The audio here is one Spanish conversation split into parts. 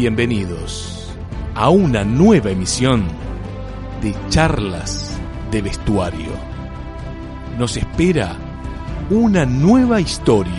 Bienvenidos a una nueva emisión de Charlas de Vestuario. Nos espera una nueva historia.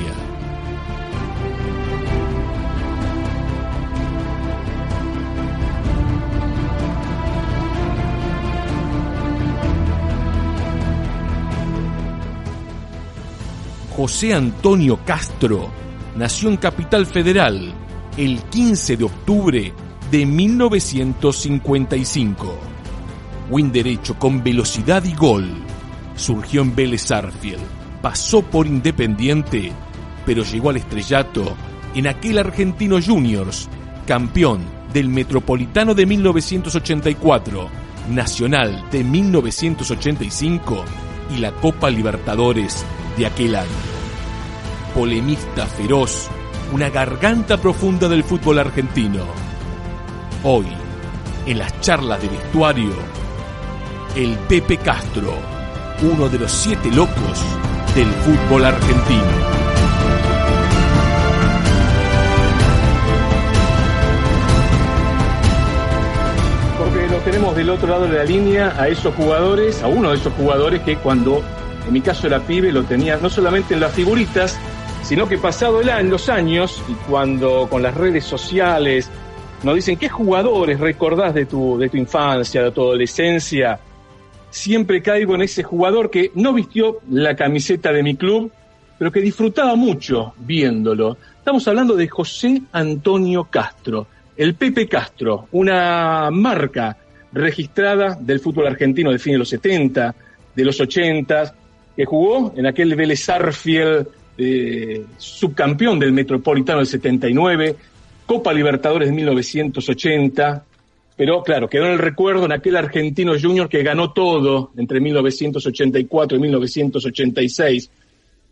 José Antonio Castro nació en Capital Federal el 15 de octubre de 1955. Win derecho con velocidad y gol. Surgió en Vélez Sarsfield, pasó por Independiente, pero llegó al estrellato en aquel Argentino Juniors, campeón del Metropolitano de 1984, Nacional de 1985 y la Copa Libertadores de aquel año. Polemista feroz, una garganta profunda del fútbol argentino. Hoy, en las charlas de vestuario, el Pepe Castro, uno de los 7 locos del fútbol argentino. Porque lo tenemos del otro lado de la línea a esos jugadores, a uno de esos jugadores que cuando, en mi caso era pibe, lo tenía no solamente en las figuritas, sino que pasado los años, y cuando con las redes sociales nos dicen qué jugadores recordás de tu infancia, de tu adolescencia, siempre caigo en ese jugador que no vistió la camiseta de mi club, pero que disfrutaba mucho viéndolo. Estamos hablando de José Antonio Castro, el Pepe Castro, una marca registrada del fútbol argentino de fines de los 70, de los 80, que jugó en aquel Vélez Sarsfield, subcampeón del Metropolitano del 79, Copa Libertadores de 1980, pero claro, quedó en el recuerdo en aquel Argentino Junior que ganó todo entre 1984 y 1986.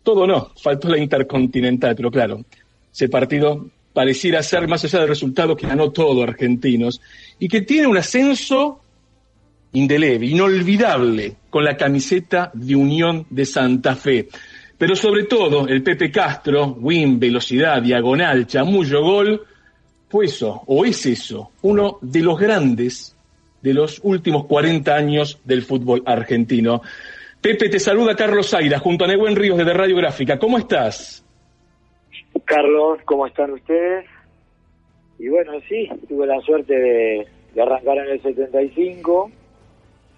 Todo no, faltó la Intercontinental, pero claro, ese partido pareciera ser, más allá del resultado, que ganó todo Argentinos, y que tiene un ascenso indeleble, inolvidable, con la camiseta de Unión de Santa Fe. Pero sobre todo, el Pepe Castro, win, velocidad, diagonal, chamullo, gol, fue eso, o es eso, uno de los grandes de los últimos 40 años del fútbol argentino. Pepe, te saluda Carlos Zaira, junto a Nehuen Ríos de Radiográfica. ¿Cómo estás? Carlos, ¿cómo están ustedes? Y bueno, sí, tuve la suerte de arrancar en el 75,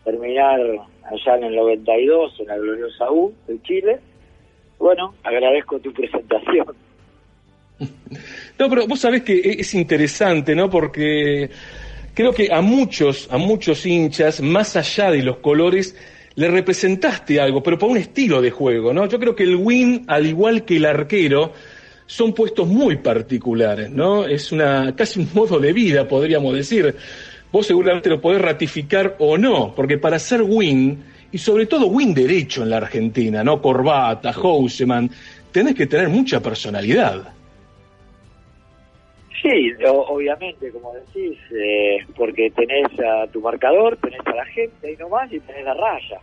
terminar allá en el 92, en la gloriosa U de Chile. Bueno, agradezco tu presentación. No, pero vos sabés que es interesante, ¿no? Porque creo que a muchos hinchas, más allá de los colores, le representaste algo, pero por un estilo de juego, ¿no? Yo creo que el win, al igual que el arquero, son puestos muy particulares, ¿no? Es casi un modo de vida, podríamos decir. Vos seguramente lo podés ratificar o no, porque para ser win, y sobre todo win derecho en la Argentina, ¿no? Corbata, Houseman, tenés que tener mucha personalidad. Sí, obviamente, como decís, porque tenés a tu marcador, tenés a la gente ahí nomás y tenés la raya.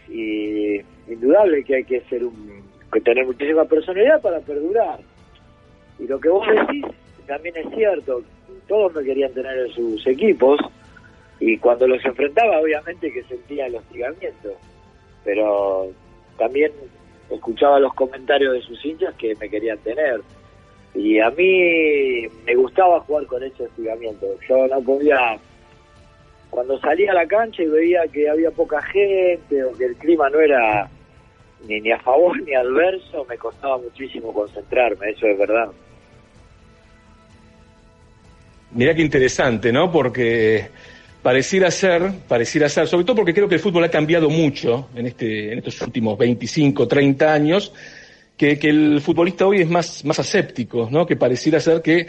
Y indudable que hay que tener muchísima personalidad para perdurar. Y lo que vos decís también es cierto, todos me querían tener en sus equipos, y cuando los enfrentaba obviamente que sentía el hostigamiento, pero también escuchaba los comentarios de sus hinchas que me querían tener, y a mí me gustaba jugar con ese hostigamiento. Yo no podía, cuando salía a la cancha y veía que había poca gente o que el clima no era ni a favor ni adverso, me costaba muchísimo concentrarme, eso es verdad. Mirá qué interesante, ¿no? Porque pareciera ser, sobre todo porque creo que el fútbol ha cambiado mucho en estos últimos 25, 30 años, que el futbolista hoy es más aséptico, ¿no? Que pareciera ser que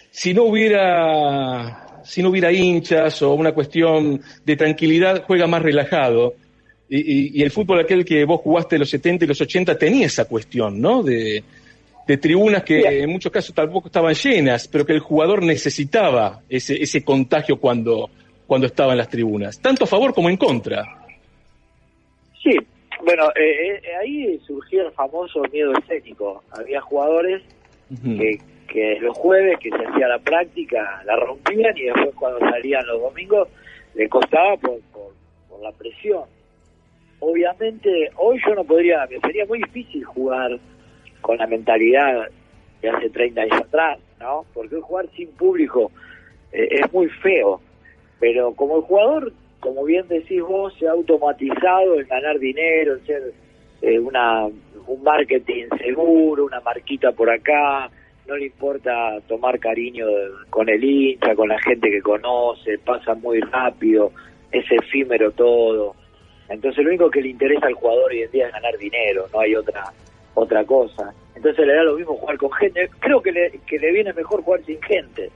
si no hubiera hinchas o una cuestión de tranquilidad, juega más relajado. Y el fútbol aquel que vos jugaste en los 70 y los 80 tenía esa cuestión, ¿no? De tribunas que en muchos casos tampoco estaban llenas, pero que el jugador necesitaba ese contagio cuando estaba en las tribunas, tanto a favor como en contra. Sí, bueno, ahí surgió el famoso miedo escénico. Había jugadores que que los jueves que se hacía la práctica la rompían y después cuando salían los domingos le costaba por la presión. Obviamente hoy yo no podría, me sería muy difícil jugar con la mentalidad de hace 30 años atrás, ¿no? Porque hoy jugar sin público es muy feo, pero como el jugador, como bien decís vos, se ha automatizado en ganar dinero, en ser un marketing seguro, una marquita por acá, no le importa tomar cariño con el hincha, con la gente que conoce, pasa muy rápido, es efímero todo. Entonces lo único que le interesa al jugador hoy en día es ganar dinero, no hay otra cosa. Entonces le da lo mismo jugar con gente. Creo que le viene mejor jugar sin gente,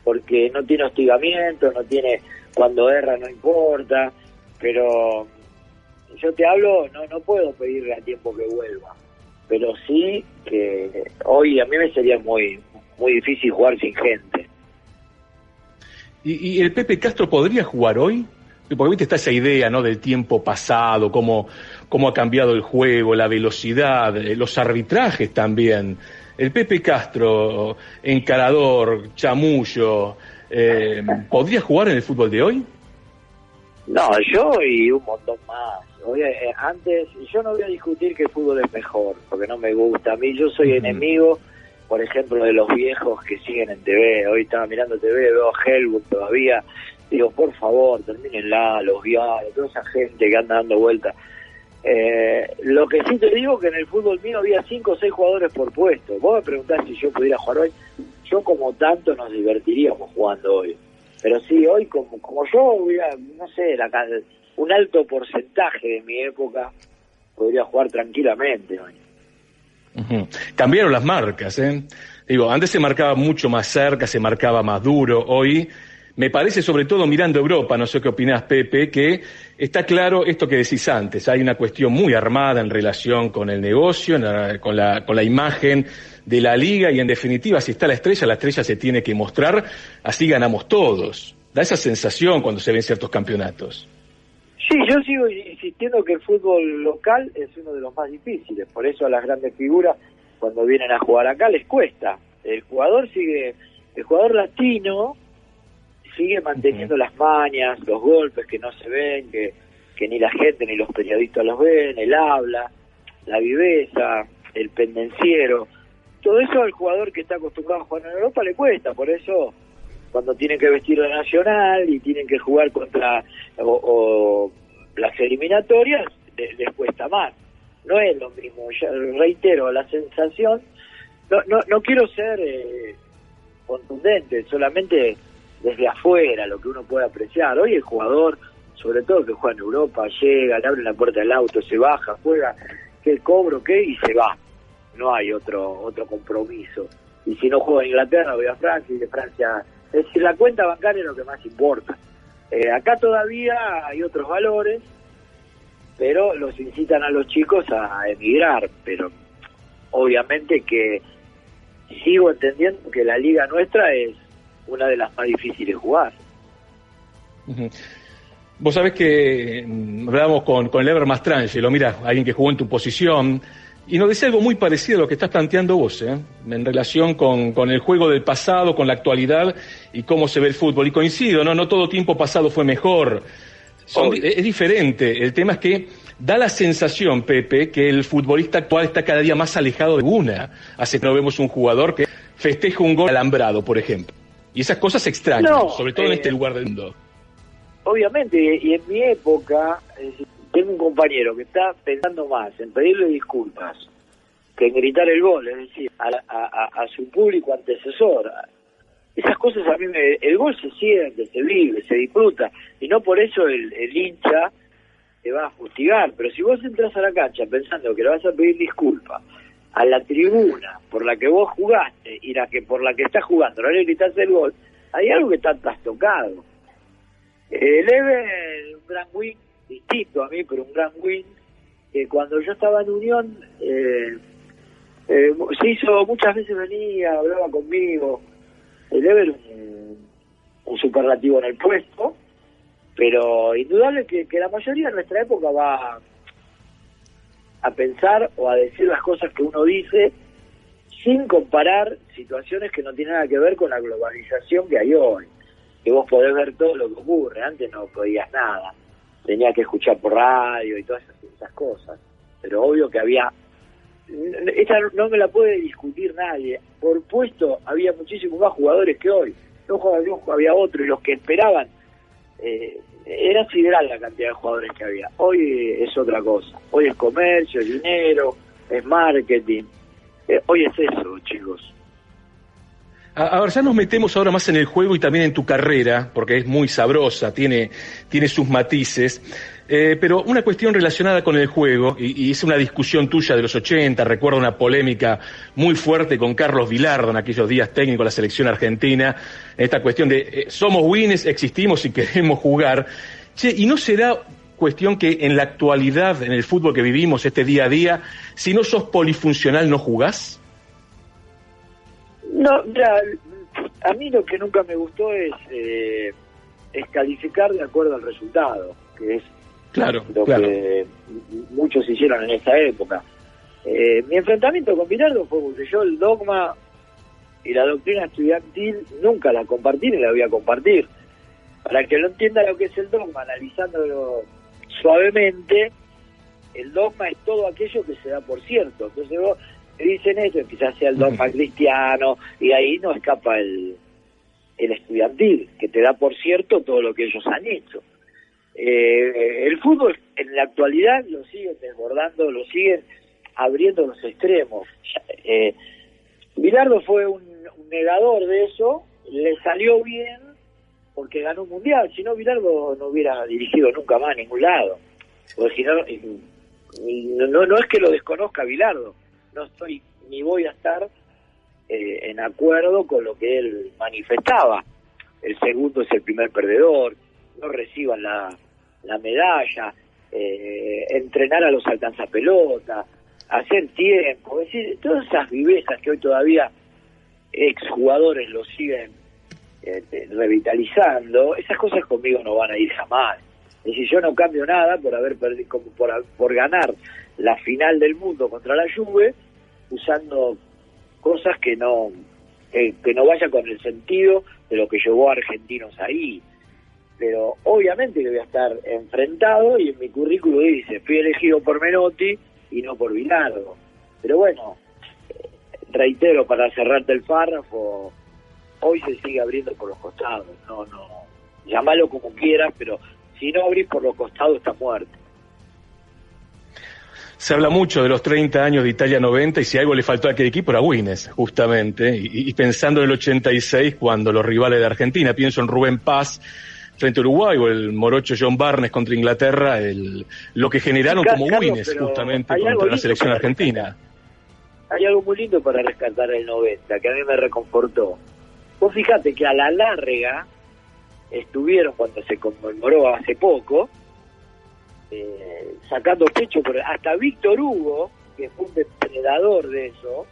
porque no tiene hostigamiento, no tiene, cuando erra no importa, pero yo te hablo, no puedo pedirle a tiempo que vuelva, pero sí que hoy a mí me sería muy muy difícil jugar sin gente. ¿Y el Pepe Castro podría jugar hoy? Porque viste, está esa idea, ¿no?, del tiempo pasado, cómo ha cambiado el juego, la velocidad, los arbitrajes también. El Pepe Castro, encarador, chamullo, ¿podría jugar en el fútbol de hoy? No, yo y un montón más. Hoy, antes, yo no voy a discutir que el fútbol es mejor, porque no me gusta. A mí yo soy enemigo, por ejemplo, de los viejos que siguen en TV. Hoy estaba mirando TV, veo a Helwood todavía. Digo, por favor, termínenla, los guiados, toda esa gente que anda dando vueltas. Lo que sí te digo que en el fútbol mío había 5 o 6 jugadores por puesto. Vos me preguntás si yo pudiera jugar hoy. Yo como tanto nos divertiríamos jugando hoy. Pero sí, hoy como yo hubiera, no sé, un alto porcentaje de mi época podría jugar tranquilamente hoy. Uh-huh. Cambiaron las marcas, ¿eh? Digo, antes se marcaba mucho más cerca, se marcaba más duro. Hoy me parece, sobre todo mirando Europa, no sé qué opinás, Pepe, que está claro esto que decís antes. Hay una cuestión muy armada en relación con el negocio, con la imagen de la liga, y en definitiva, si está la estrella se tiene que mostrar, así ganamos todos. Da esa sensación cuando se ven ciertos campeonatos. Sí, yo sigo insistiendo que el fútbol local es uno de los más difíciles, por eso a las grandes figuras, cuando vienen a jugar acá, les cuesta. El jugador latino sigue manteniendo las mañas, los golpes que no se ven, que ni la gente ni los periodistas los ven, el habla, la viveza, el pendenciero. Todo eso al jugador que está acostumbrado a jugar en Europa le cuesta, por eso cuando tienen que vestir de nacional y tienen que jugar contra o las eliminatorias, les cuesta más. No es lo mismo, ya reitero, la sensación, no quiero ser contundente, solamente desde afuera, lo que uno puede apreciar. Hoy el jugador, sobre todo que juega en Europa, llega, le abre la puerta del auto, se baja, juega, que cobro, y se va. No hay otro compromiso. Y si no juego en Inglaterra, voy a Francia, y de Francia... Es decir, la cuenta bancaria es lo que más importa. Acá todavía hay otros valores, pero los incitan a los chicos a emigrar. Pero obviamente que sigo entendiendo que la liga nuestra es una de las más difíciles de jugar. Uh-huh. Vos sabés que hablábamos con Lever Mastrangelo, mira, alguien que jugó en tu posición, y nos decía algo muy parecido a lo que estás planteando vos, en relación con el juego del pasado, con la actualidad y cómo se ve el fútbol. Y coincido, no todo tiempo pasado fue mejor. Es diferente. El tema es que da la sensación, Pepe, que el futbolista actual está cada día más alejado de una. Hace que no vemos un jugador que festeja un gol alambrado, por ejemplo. Y esas cosas extrañas, sobre todo en este lugar del mundo. Obviamente, y en mi época... tengo un compañero que está pensando más en pedirle disculpas que en gritar el gol, es decir, a su público antecesor. Esas cosas a mí el gol se siente, se vive, se disfruta, y no por eso el hincha te va a fustigar. Pero si vos entras a la cancha pensando que le vas a pedir disculpas a la tribuna por la que vos jugaste y por la que estás jugando, no le gritas el gol, hay algo que está trastocado. Leve, un gran win, distinto a mí, pero un gran win, que cuando yo estaba en Unión se hizo, muchas veces venía, hablaba conmigo. El Ever un superlativo en el puesto, pero indudable que la mayoría de nuestra época va a pensar o a decir las cosas que uno dice sin comparar situaciones que no tienen nada que ver con la globalización que hay hoy, que vos podés ver todo lo que ocurre. Antes no podías nada, tenías que escuchar por radio y todas esas cosas, pero obvio que había, esta no me la puede discutir nadie, por puesto había muchísimos más jugadores que hoy, no jugaba yo, había otro, y los que esperaban, era sideral la cantidad de jugadores que había. Hoy es otra cosa, hoy es comercio, es dinero, es marketing, hoy es eso, chicos. A ver, ya nos metemos ahora más en el juego y también en tu carrera, porque es muy sabrosa, tiene sus matices, pero una cuestión relacionada con el juego, y es una discusión tuya de los 80, recuerdo una polémica muy fuerte con Carlos Vilardo en aquellos días técnicos de la selección argentina, esta cuestión de somos winners, existimos y queremos jugar. Che, ¿y no será cuestión que en la actualidad, en el fútbol que vivimos, este día a día, si no sos polifuncional no jugás? No, mira, a mí lo que nunca me gustó es calificar de acuerdo al resultado, que es claro. Que muchos hicieron en esa época. Mi enfrentamiento con Bilardo fue porque yo el dogma y la doctrina estudiantil nunca la compartí ni la voy a compartir. Para que lo entienda lo que es el dogma, analizándolo suavemente, el dogma es todo aquello que se da por cierto. Entonces vos te dicen eso, empieza a ser el dogma cristiano, y ahí no escapa el estudiantil, que te da por cierto todo lo que ellos han hecho. El fútbol en la actualidad lo siguen desbordando, lo siguen abriendo los extremos. Bilardo fue un negador de eso, le salió bien porque ganó un mundial, si no Bilardo no hubiera dirigido nunca más a ningún lado, porque si no, no es que lo desconozca Bilardo, no estoy ni voy a estar en acuerdo con lo que él manifestaba. El segundo es el primer perdedor, no reciban la medalla, entrenar a los alcanzapelotas, hacer tiempo, es decir, todas esas vivezas que hoy todavía exjugadores lo siguen revitalizando, esas cosas conmigo no van a ir jamás. Es decir, yo no cambio nada por haber perdido, como por ganar la final del mundo contra la Juve, usando cosas que no vayan con el sentido de lo que llevó a Argentinos ahí. Pero obviamente que voy a estar enfrentado, y en mi currículo dice, fui elegido por Menotti y no por Bilardo. Pero bueno, reitero, para cerrarte el párrafo, hoy se sigue abriendo por los costados. No, llámalo como quieras, pero si no abrís por los costados está muerto. Se habla mucho de los 30 años de Italia 90, y si algo le faltó a aquel equipo era Winnes, justamente, y pensando en el 86, cuando los rivales de Argentina, pienso en Rubén Paz frente a Uruguay, o el morocho John Barnes contra Inglaterra, lo que generaron como Winnes, justamente, contra la selección argentina. Hay algo muy lindo para rescatar el 90, que a mí me reconfortó. Vos fijate que a la larga estuvieron, cuando se conmemoró hace poco, sacando pecho, hasta Víctor Hugo, que fue un depredador de eso,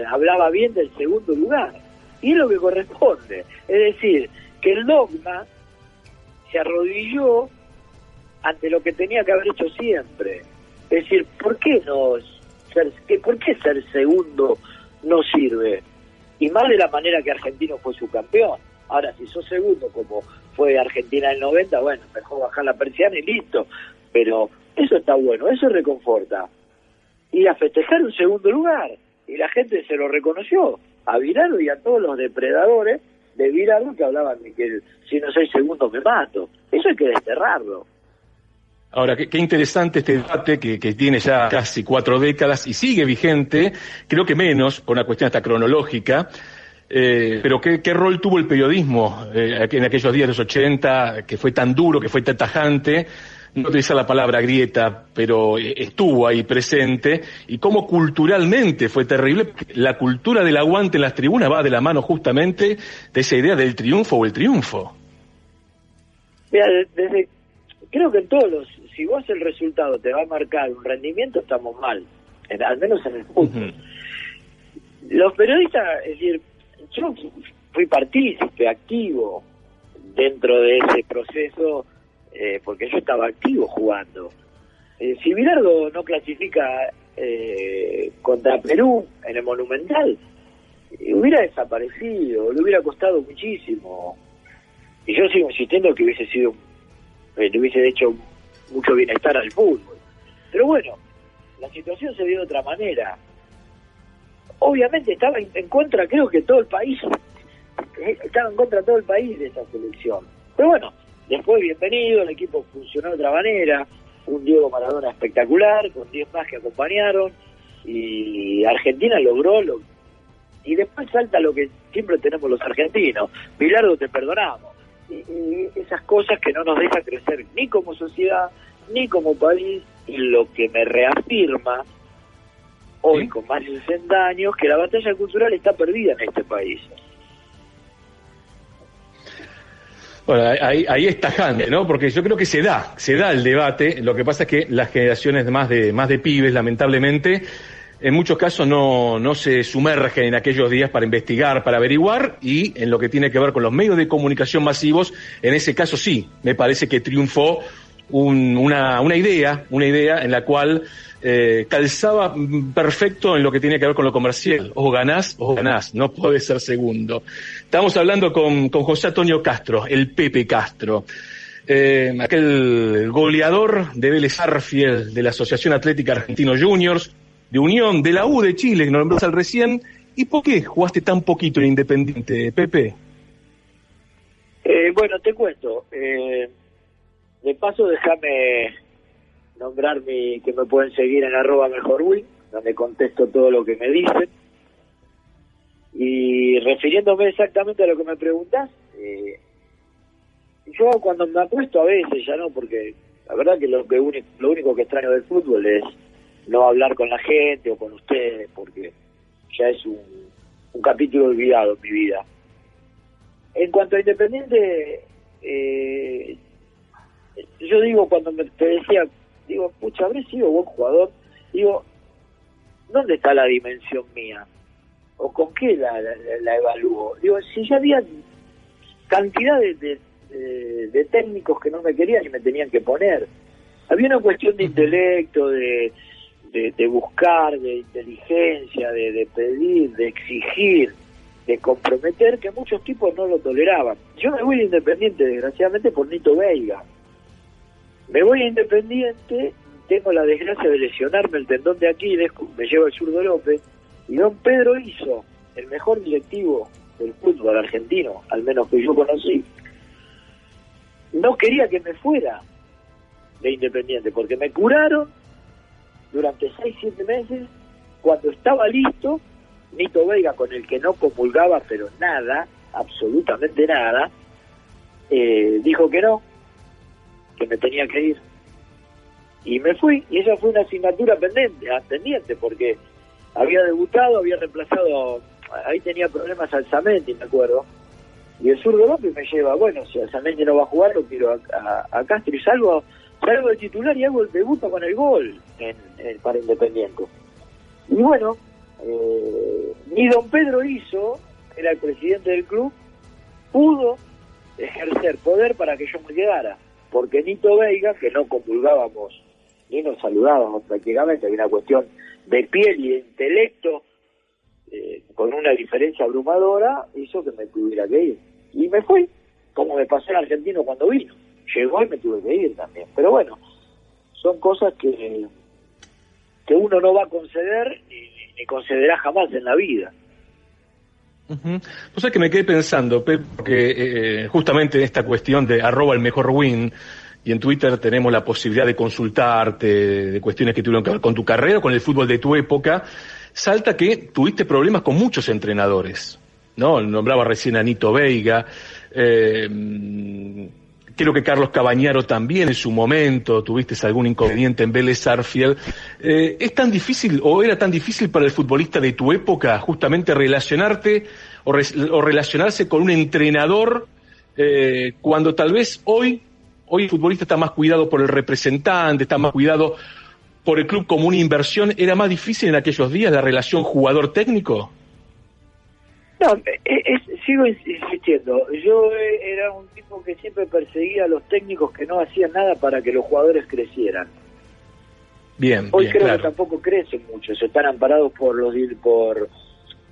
hablaba bien del segundo lugar, y es lo que corresponde. Es decir, que el dogma se arrodilló ante lo que tenía que haber hecho siempre. Es decir, ¿por qué ser segundo no sirve? Y más de la manera que Argentino fue su campeón. Ahora, si sos segundo, como fue Argentina en el 90, bueno, mejor bajar la persiana y listo. Pero eso está bueno, eso reconforta. Y a festejar un segundo lugar. Y la gente se lo reconoció. A Bilardo y a todos los depredadores de Bilardo que hablaban de que si no soy segundo me mato. Eso hay que desterrarlo. Ahora, qué interesante este debate que tiene ya casi 4 décadas y sigue vigente, creo que menos, por una cuestión hasta cronológica, pero ¿qué rol tuvo el periodismo en aquellos días de los 80, que fue tan duro, que fue tan tajante? No utilizar la palabra grieta, pero estuvo ahí presente, y cómo culturalmente fue terrible. La cultura del aguante en las tribunas va de la mano justamente de esa idea del triunfo o el triunfo. Mira, creo que en todos si vos el resultado te va a marcar un rendimiento, estamos mal, al menos en el fútbol. Los periodistas, es decir, yo fui partícipe, activo dentro de ese proceso, porque yo estaba activo jugando. Si Bilardo no clasifica contra Perú en el Monumental, hubiera desaparecido, le hubiera costado muchísimo. Y yo sigo insistiendo que le hubiese hecho mucho bienestar al fútbol. Pero bueno, la situación se dio de otra manera. Obviamente estaba en contra, creo que todo el país, estaba en contra todo el país de esa selección. Pero bueno, después bienvenido, el equipo funcionó de otra manera, un Diego Maradona espectacular, con 10 más que acompañaron, y Argentina logró y después salta lo que siempre tenemos los argentinos: Bilardo, te perdonamos. Y esas cosas que no nos dejan crecer ni como sociedad, ni como país, y lo que me reafirma hoy, con más de 60 años, que la batalla cultural está perdida en este país. Bueno, ahí es tajante, ¿no? Porque yo creo que se da el debate. Lo que pasa es que las generaciones más de pibes, lamentablemente, en muchos casos no se sumergen en aquellos días para investigar, para averiguar, y en lo que tiene que ver con los medios de comunicación masivos, en ese caso sí, me parece que triunfó una idea en la cual calzaba perfecto en lo que tiene que ver con lo comercial. O ganás, no podés ser segundo. Estamos hablando con José Antonio Castro, el Pepe Castro, aquel goleador de Vélez Sarsfield, de la Asociación Atlética Argentino Juniors, de Unión, de la U de Chile, que nos nombrás al recién. ¿Y por qué jugaste tan poquito en Independiente, Pepe? Bueno, te cuento. De paso, déjame nombrar que me pueden seguir en @mejorwin, donde contesto todo lo que me dicen. Y refiriéndome exactamente a lo que me preguntás, yo cuando me apuesto, a veces ya no, porque la verdad que lo único que extraño del fútbol es no hablar con la gente o con ustedes, porque ya es un capítulo olvidado en mi vida. En cuanto a Independiente, yo digo, cuando te decía, digo, pucha, habré sido buen jugador, digo, ¿dónde está la dimensión mía? ¿O con qué la evalúo? Digo, si ya había cantidad de técnicos que no me querían y me tenían que poner. Había una cuestión de intelecto, de buscar, de inteligencia, de pedir, de exigir, de comprometer, que muchos tipos no lo toleraban. Yo me voy a Independiente, desgraciadamente, por Nito Veiga. Me voy a Independiente, tengo la desgracia de lesionarme el tendón de Aquiles, me lleva el zurdo López, y don Pedro Hizo, el mejor directivo del fútbol argentino, al menos que yo conocí, no quería que me fuera de Independiente, porque me curaron durante 6-7 meses. Cuando estaba listo, Nito Veiga, con el que no comulgaba, pero nada, absolutamente nada, dijo que no, que me tenía que ir. Y me fui, y esa fue una asignatura pendiente, porque había debutado, había reemplazado, ahí tenía problemas Alzamendi, me acuerdo, y el zurdo López me lleva, bueno, si Alzamendi no va a jugar, lo quiero a Castro, y salgo de titular y hago el debut con el gol para Independiente. Y bueno, ni don Pedro Hizo, era el presidente del club, pudo ejercer poder para que yo me quedara, porque Nito Veiga, que no comulgábamos ni nos saludábamos prácticamente, había una cuestión de piel y de intelecto, con una diferencia abrumadora, hizo que me tuviera que ir. Y me fui, como me pasó en Argentino cuando vino. Llegó y me tuve que ir también. Pero bueno, son cosas que uno no va a conceder ni concederá jamás en la vida. O sea que me quedé pensando, Pep, porque justamente en esta cuestión de @elmejorwin, y en Twitter tenemos la posibilidad de consultarte de cuestiones que tuvieron que ver con tu carrera, con el fútbol de tu época, salta que tuviste problemas con muchos entrenadores, ¿no? Nombraba recién a Nito Veiga, creo que Carlos Cabañaro también en su momento, tuviste algún inconveniente en Vélez Sarsfield. ¿Es tan difícil o era tan difícil para el futbolista de tu época justamente relacionarte o relacionarse con un entrenador cuando tal vez hoy el futbolista está más cuidado por el representante, está más cuidado por el club como una inversión? ¿Era más difícil en aquellos días la relación jugador-técnico? No, sigo insistiendo. Yo era un tipo que siempre perseguía a los técnicos que no hacían nada para que los jugadores crecieran. Hoy creo claro. que tampoco crecen mucho, se están amparados por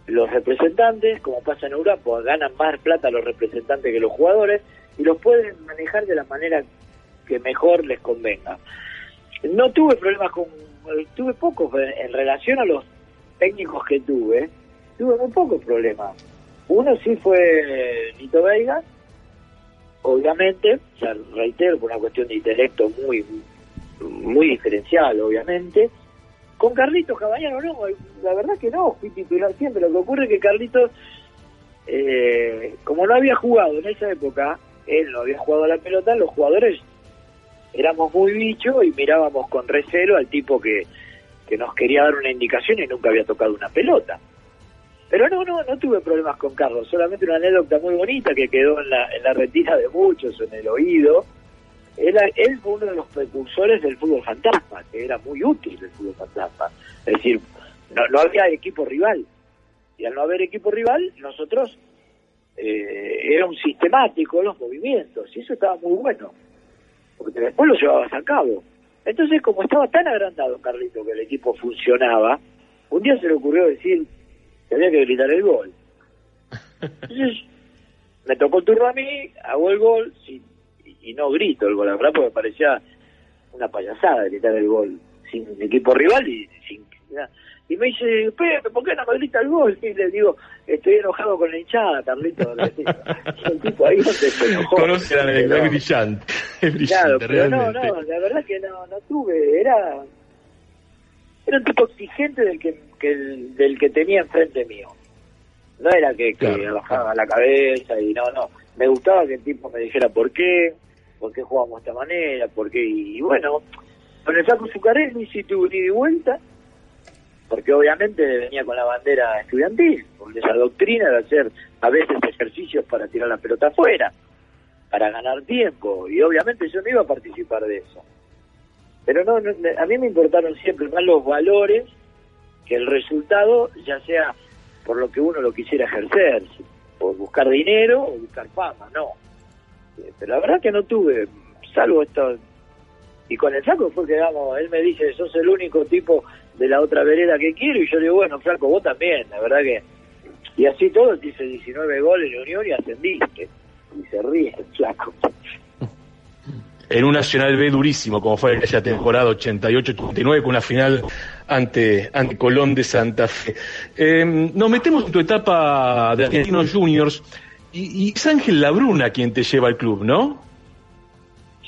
los representantes, como pasa en Europa, ganan más plata los representantes que los jugadores y los pueden manejar de la manera que mejor les convenga. No tuve problemas tuve pocos en relación a los técnicos que tuve muy pocos problemas. Uno sí fue Nito Veiga, obviamente, o sea, reitero, por una cuestión de intelecto muy, muy diferencial, obviamente. Con Carlitos Cabañano no, la verdad que no, fui titular siempre. Lo que ocurre es que Carlitos, como no había jugado en esa época, él no había jugado a la pelota, los jugadores éramos muy bichos y mirábamos con recelo al tipo que nos quería dar una indicación y nunca había tocado una pelota. Pero no tuve problemas con Carlos, solamente una anécdota muy bonita que quedó en la retina de muchos, en el oído. Él fue uno de los precursores del fútbol fantasma, que era muy útil el fútbol fantasma. Es decir, no había equipo rival. Y al no haber equipo rival, nosotros era un sistemático los movimientos, y eso estaba muy bueno, porque después lo llevabas a cabo. Entonces, como estaba tan agrandado Carlito que el equipo funcionaba, un día se le ocurrió decir que había que gritar el gol. Entonces, me tocó el turno a mí, hago el gol, y no grito el gol, la verdad, porque me parecía una payasada gritar el gol sin equipo rival y sin... Y me dice, Pepe, ¿por qué no me grita el gol? Y le digo, estoy enojado con la hinchada, Carlito. Y el tipo ahí se enojó. Conoce la anécdota, es brillante. Es brillante, claro, pero realmente. no, la verdad que no tuve, era un tipo exigente del que tenía enfrente mío. No era que bajaba la cabeza y no. Me gustaba que el tipo me dijera por qué jugábamos de esta manera, por qué, y bueno, con el Flaco Zuccarelli sí tuve un ida y vuelta, porque obviamente venía con la bandera estudiantil, con esa doctrina de hacer a veces ejercicios para tirar la pelota afuera, para ganar tiempo, y obviamente yo no iba a participar de eso. Pero no, a mí me importaron siempre más los valores que el resultado, ya sea por lo que uno lo quisiera ejercer, por buscar dinero o buscar fama, no. Pero la verdad que no tuve, salvo esto. Y con el Flaco fue que, digamos, él me dice, sos el único tipo de la otra vereda que quiero, y yo le digo, bueno, Flaco, vos también, la verdad que... Y así todo, te hice 19 goles en Unión y ascendiste. Y se ríe el Flaco. En un Nacional B durísimo, como fue aquella temporada 88-89, con una final ante Colón de Santa Fe. Nos metemos en tu etapa de Argentinos Juniors, y es Ángel Labruna quien te lleva al club, ¿no?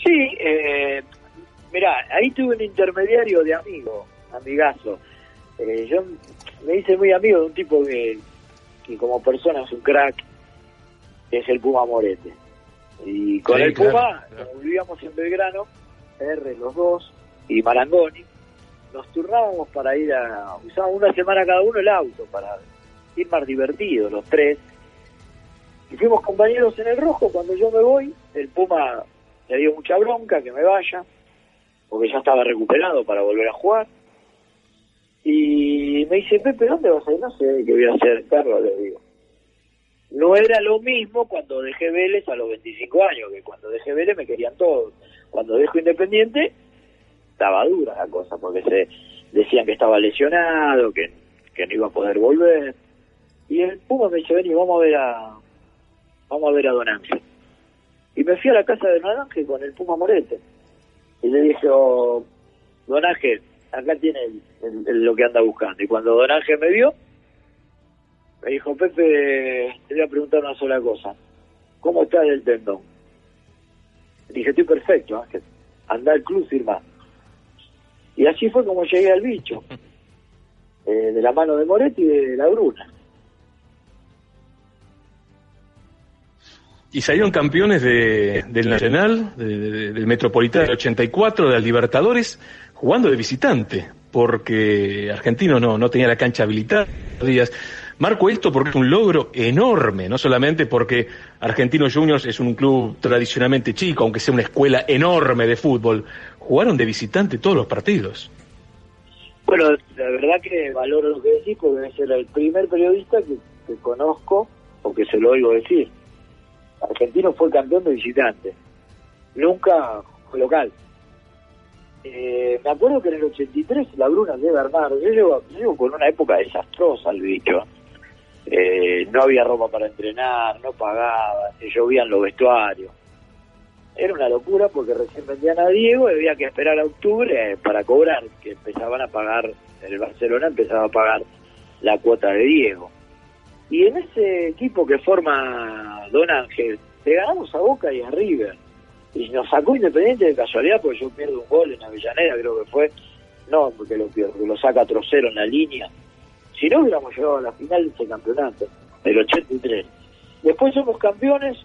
Sí, mirá, ahí tuve un intermediario de amigazo. Yo me hice muy amigo de un tipo que como persona es un crack, que es el Puma Morete. Y con el Puma, como vivíamos en Belgrano, los dos, y Marangoni, nos turnábamos para ir usábamos una semana cada uno el auto, para ir más divertidos los tres. Y fuimos compañeros en el Rojo. Cuando yo me voy, el Puma le dio mucha bronca que me vaya, porque ya estaba recuperado para volver a jugar. Y me dice, Pepe, ¿dónde vas a ir? No sé qué voy a hacer, Carlos, le digo. No era lo mismo cuando dejé Vélez a los 25 años, que cuando dejé Vélez me querían todos. Cuando dejo Independiente, estaba dura la cosa, porque se decían que estaba lesionado, que no iba a poder volver. Y el Puma me dice, vení, vamos a ver a Don Ángel. Y me fui a la casa de Don Ángel con el Puma Morete. Y le dije, Don Ángel, acá tiene lo que anda buscando. Y cuando Don Ángel me vio, me dijo, Pepe, te voy a preguntar una sola cosa. ¿Cómo estás del tendón? Le dije, estoy perfecto, Ángel. Andá al club, firmá. Y así fue como llegué al bicho. De la mano de Moretti y de Labruna. Y salieron campeones del Nacional, del Metropolitano del 84, de las Libertadores, jugando de visitante, porque Argentino no tenía la cancha habilitada. Marco esto porque es un logro enorme, no solamente porque Argentinos Juniors es un club tradicionalmente chico, aunque sea una escuela enorme de fútbol. Jugaron de visitante todos los partidos. Bueno, la verdad que valoro lo que decís, porque debe ser el primer periodista que conozco, o que se lo oigo decir. Argentino fue campeón de visitante, nunca fue local. Me acuerdo que en el 83 la Bruna debe armar, yo llego con una época desastrosa al bicho. No había ropa para entrenar, no pagaban, se llovían los vestuarios. Era una locura porque recién vendían a Diego y había que esperar a octubre para cobrar, que empezaban a pagar, el Barcelona empezaba a pagar la cuota de Diego. Y en ese equipo que forma Don Ángel, le ganamos a Boca y a River. Y nos sacó Independiente de casualidad porque yo pierdo un gol en Avellaneda, creo que fue. No, porque lo pierdo, porque lo saca Trocero en la línea. Si no, hubiéramos llegado a la final de ese campeonato, del 83. Después somos campeones,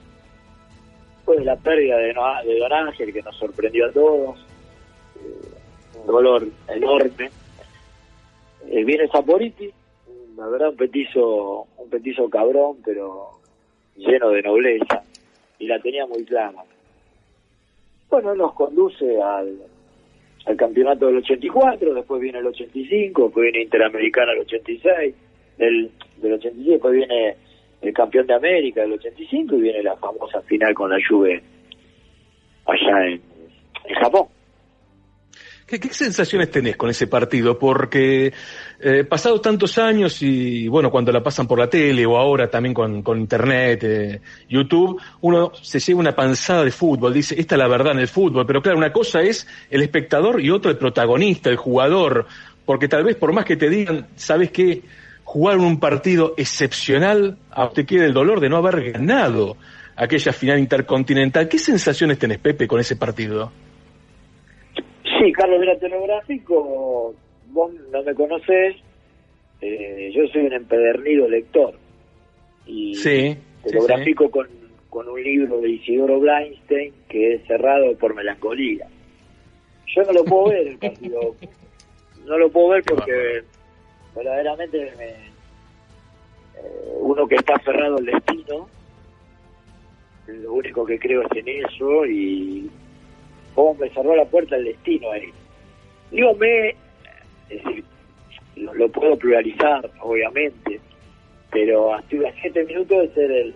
pues la pérdida de Don Ángel, que nos sorprendió a todos. Un dolor enorme. Viene Saporiti, la verdad un petizo cabrón, pero lleno de nobleza, y la tenía muy clara. Bueno, nos conduce al campeonato del 84, después viene el 85, después viene Interamericana el 86, del 86 después viene el campeón de América del 85 y viene la famosa final con la Juve allá en Japón. ¿Qué sensaciones tenés con ese partido? Porque pasados tantos años y bueno, cuando la pasan por la tele o ahora también con internet, YouTube, uno se lleva una panzada de fútbol, dice, esta es la verdad en el fútbol, pero claro, una cosa es el espectador y otra el protagonista, el jugador, porque tal vez por más que te digan, ¿sabes qué? Jugar un partido excepcional, a usted queda el dolor de no haber ganado aquella final intercontinental. ¿Qué sensaciones tenés, Pepe, con ese partido? Sí, Carlos, mira, Telegráfico, vos no me conocés, yo soy un empedernido lector. Y sí, Telegráfico sí. Con un libro de Isidoro Blainstein que es Cerrado por Melancolía. Yo no lo puedo ver el partido, no lo puedo ver porque verdaderamente uno que está aferrado al destino, lo único que creo es en eso y cómo me cerró la puerta el destino ahí. Digo, es decir, lo puedo pluralizar, obviamente, pero estuve a 7 minutos de ser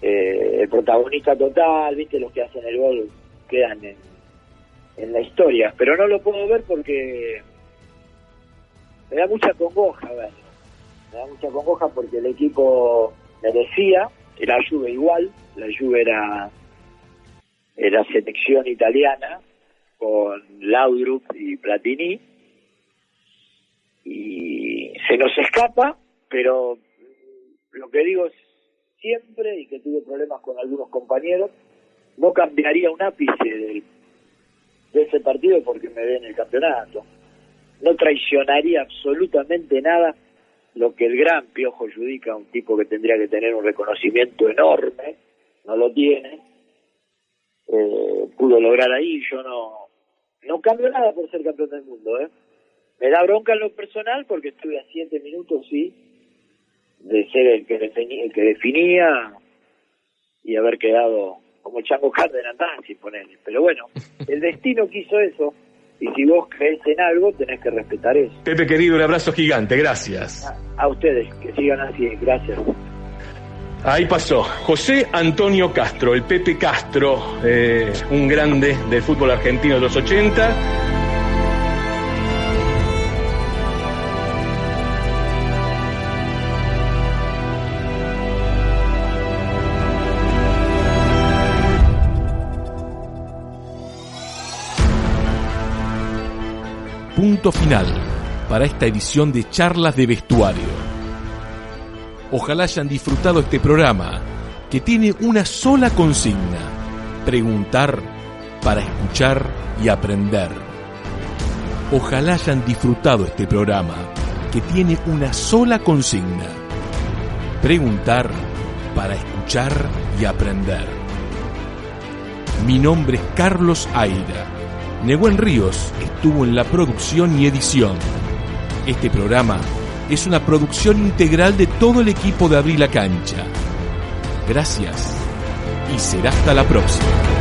el protagonista total, viste, los que hacen el gol quedan en la historia, pero no lo puedo ver porque me da mucha congoja verlo. Me da mucha congoja porque el equipo merecía, la Juve igual, la Juve era selección italiana con Laudrup y Platini y se nos escapa, pero lo que digo siempre, y que tuve problemas con algunos compañeros, no cambiaría un ápice de ese partido porque me den el campeonato. No traicionaría absolutamente nada lo que el gran Piojo Judica, un tipo que tendría que tener un reconocimiento enorme, no lo tiene, pudo lograr ahí. Yo no cambio nada por ser campeón del mundo, Me da bronca en lo personal porque estuve a 7 minutos, sí, de ser el que definía y haber quedado como Chango Cárdenas Nancy, ponele. Pero bueno, el destino quiso eso, y si vos crees en algo, tenés que respetar eso. Pepe, querido, un abrazo gigante, gracias. A ustedes, que sigan así, gracias. Ahí pasó José Antonio Castro, el Pepe Castro, un grande del fútbol argentino de los 80. Punto final para esta edición de Charlas de Vestuario. Ojalá hayan disfrutado este programa, que tiene una sola consigna: preguntar para escuchar y aprender. Ojalá hayan disfrutado este programa, que tiene una sola consigna: preguntar para escuchar y aprender. Mi nombre es Carlos Aira. Nehuen Ríos estuvo en la producción y edición. Este programa es una producción integral de todo el equipo de Abrí la Cancha. Gracias y será hasta la próxima.